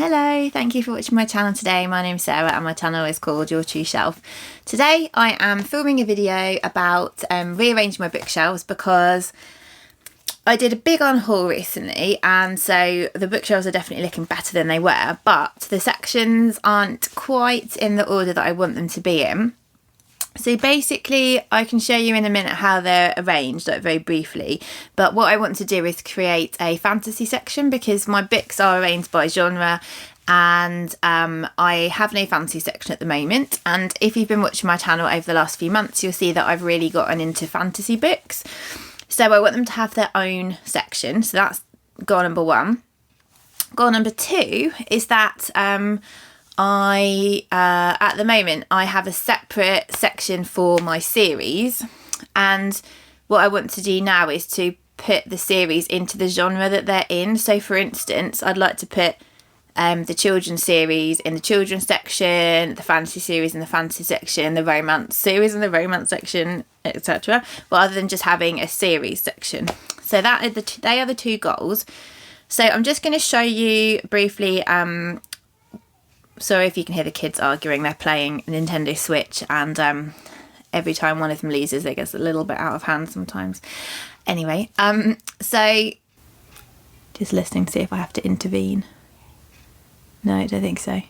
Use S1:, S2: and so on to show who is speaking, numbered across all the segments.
S1: Hello, thank you for watching my channel today. My name's Sarah and my channel is called Your True Shelf. Today I am filming a video about rearranging my bookshelves because I did a big haul recently, and so the bookshelves are definitely looking better than they were, but the sections aren't quite in the order that I want them to be in. So basically, I can show you in a minute how they're arranged, like very briefly. But what I want to do is create a fantasy section because my books are arranged by genre, and I have no fantasy section at the moment. And if you've been watching my channel over the last few months, you'll see that I've really gotten into fantasy books. So I want them to have their own section. So that's goal number one. Goal number two is that at the moment I have a separate section for my series, and what I want to do now is to put the series into the genre that they're in. So for instance, I'd like to put the children's series in the children's section, the fantasy series in the fantasy section, the romance series in the romance section, etc., rather than just having a series section. So that is they are the two goals. So I'm just going to show you briefly. Sorry if you can hear the kids arguing. They're playing Nintendo Switch, and every time one of them loses, it gets a little bit out of hand sometimes. Anyway, so just listening to see if I have to intervene. No, I don't think so.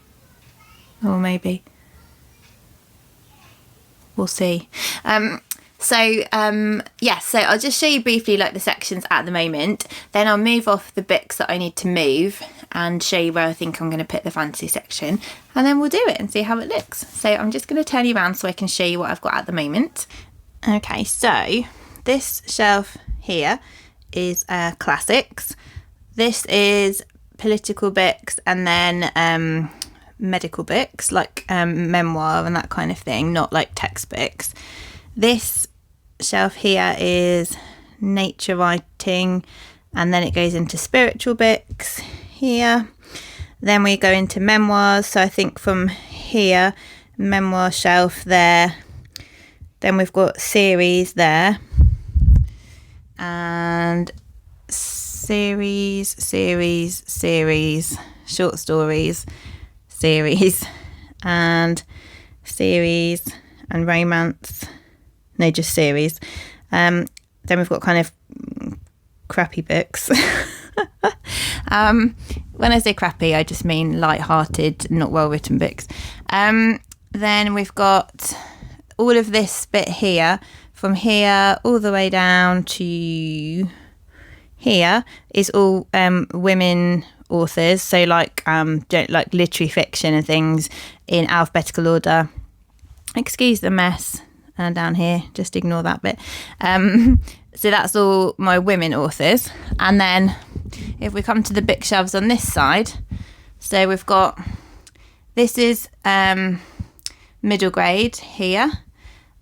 S1: Or maybe. We'll see. So I'll just show you briefly like the sections at the moment, then I'll move off the books that I need to move and show you where I think I'm going to put the fantasy section, and then we'll do it and see how it looks. So I'm just going to turn you around so I can show you what I've got at the moment. Okay, so this shelf here is classics. This is political books, and then medical books like memoir and that kind of thing, not like textbooks. This shelf here is nature writing, and then it goes into spiritual books here. Then we go into memoirs, so I think from here, memoir shelf there. Then we've got series there, and series, short stories, series, and romance. No, just series. Then we've got kind of crappy books. When I say crappy, I just mean light-hearted, not well-written books. Then we've got all of this bit here, from here all the way down to here is all women authors, so like literary fiction and things in alphabetical order. Excuse the mess. And down here, just ignore that bit. So that's all my women authors. And then if we come to the bookshelves on this side, so we've got, this is middle grade here,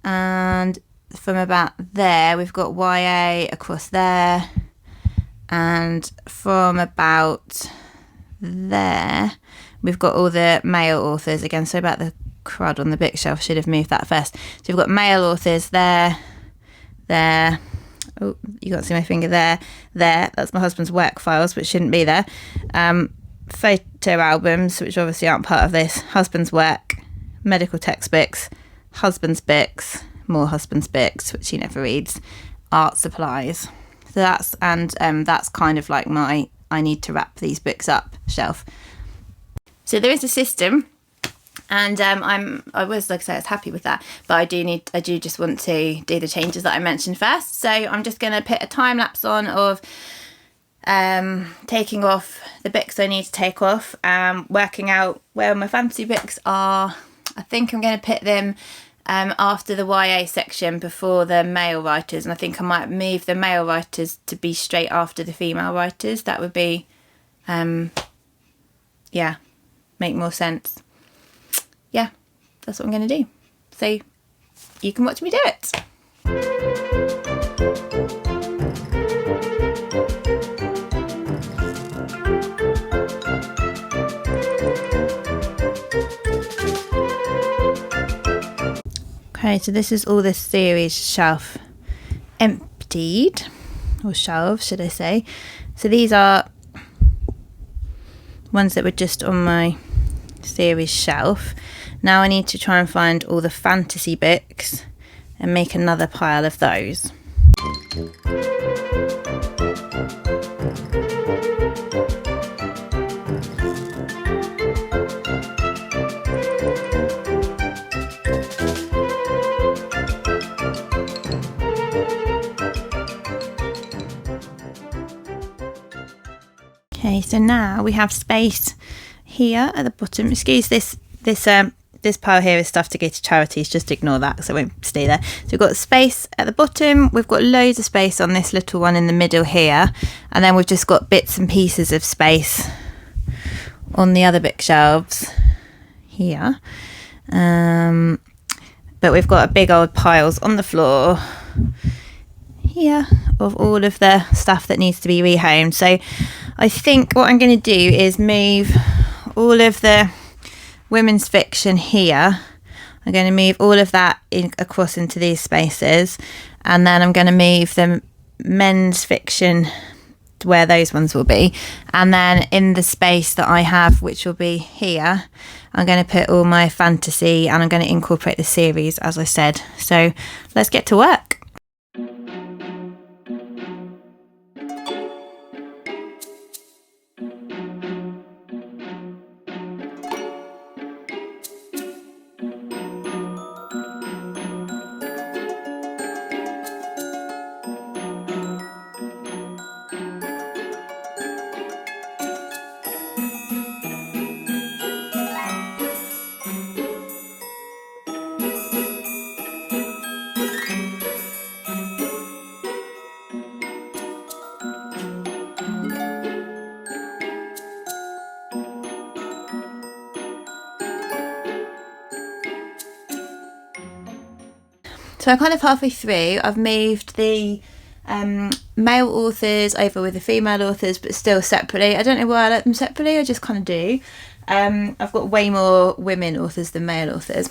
S1: and from about there we've got YA across there, and from about there we've got all the male authors again. So about the crud on the bookshelf, should have moved that first. So we've got male authors there. Oh, you can't see my finger there. That's my husband's work files, which shouldn't be there. Photo albums, which obviously aren't part of this. Husband's work, medical textbooks, husband's books, more husband's books, which he never reads, art supplies. So that's kind of like my I need to wrap these books up shelf. So there is a system. And I was, like I say, I was happy with that, but I do just want to do the changes that I mentioned first. So I'm just going to put a time lapse on of taking off the books I need to take off, working out where my fantasy books are. I think I'm going to put them after the YA section before the male writers, and I think I might move the male writers to be straight after the female writers. That would be, make more sense. Yeah, that's what I'm going to do. So you can watch me do it. Okay, so this is all this series shelf emptied, or shelves should I say. So these are ones that were just on my series shelf. Now I need to try and find all the fantasy books and make another pile of those. Okay, so now we have space here at the bottom. Excuse this pile here is stuff to go to charities, just ignore that because it won't stay there. So we've got space at the bottom, we've got loads of space on this little one in the middle here, and then we've just got bits and pieces of space on the other bookshelves here. But we've got a big old piles on the floor here of all of the stuff that needs to be rehomed. So I think what I'm going to do is move all of the women's fiction here. I'm going to move all of that across into these spaces, and then I'm going to move the men's fiction where those ones will be, and then in the space that I have, which will be here, I'm going to put all my fantasy, and I'm going to incorporate the series, as I said. So let's get to work. So I'm kind of halfway through. I've moved the male authors over with the female authors, but still separately. I don't know why I like them separately, I just kind of do. I've got way more women authors than male authors.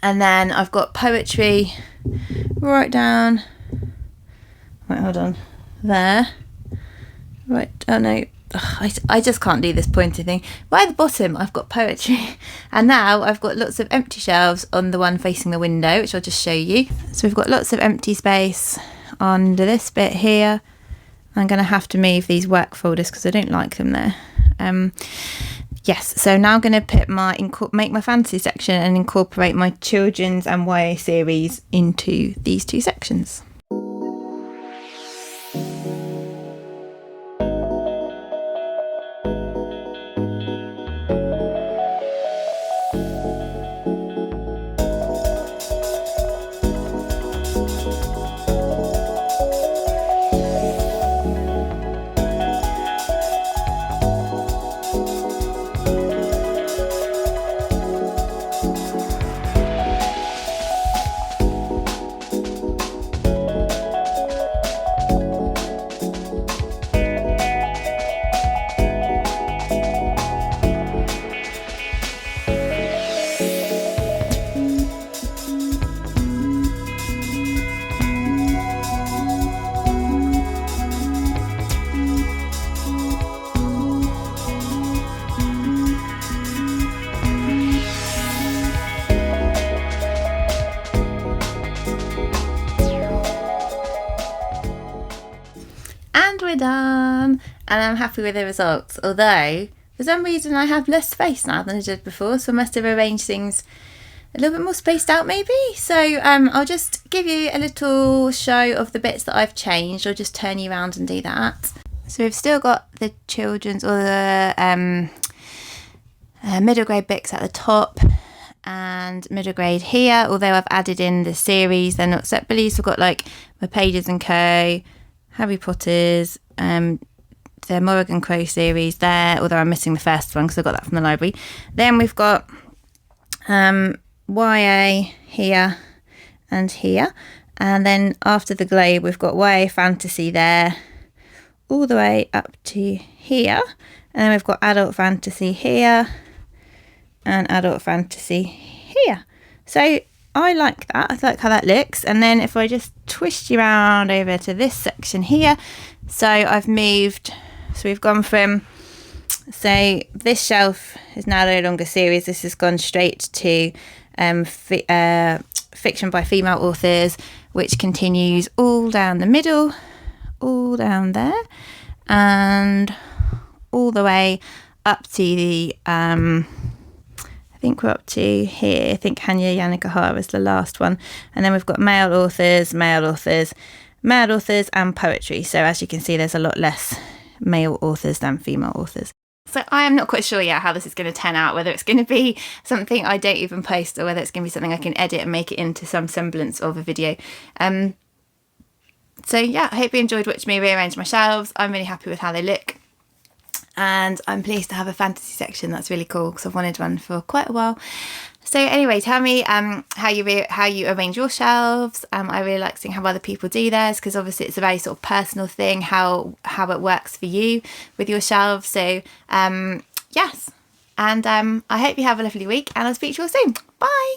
S1: And then I've got poetry right down, wait, hold on, there. Right, oh no, I just can't do this pointer thing. Right at the bottom I've got poetry, and now I've got lots of empty shelves on the one facing the window, which I'll just show you. So we've got lots of empty space under this bit here. I'm going to have to move these work folders because I don't like them there. Yes, so now I'm going to put make my fantasy section and incorporate my children's and YA series into these two sections. We're done, and I'm happy with the results, although for some reason I have less space now than I did before, so I must have arranged things a little bit more spaced out maybe. So I'll just give you a little show of the bits that I've changed. I'll just turn you around and do that. So we've still got the children's or the middle grade books at the top and middle grade here, although I've added in the series, they're not separately. So we've got like my Pages and Co, Harry Potter's, the Morrigan Crow series there, although I'm missing the first one because I got that from the library. Then we've got YA here and here, and then after the globe we've got YA fantasy there all the way up to here, and then we've got adult fantasy here and adult fantasy here. So I like that. I like how that looks. And then if I just twist you around over to this section here, so I've moved, so we've gone from So this shelf is now no longer series. This has gone straight to fiction by female authors, which continues all down the middle, all down there, and all the way up to the I think we're up to here. I think Hanya Yanagihara is the last one, and then we've got male authors, and poetry. So as you can see, there's a lot less male authors than female authors. So I am not quite sure yet how this is going to turn out, whether it's going to be something I don't even post or whether it's going to be something I can edit and make it into some semblance of a video. So yeah, I hope you enjoyed watching me rearrange my shelves. I'm really happy with how they look. And I'm pleased to have a fantasy section. That's really cool because I've wanted one for quite a while. So anyway, tell me how you arrange your shelves. I really like seeing how other people do theirs because obviously it's a very sort of personal thing, how it works for you with your shelves. So yes, and I hope you have a lovely week and I'll speak to you all soon. Bye.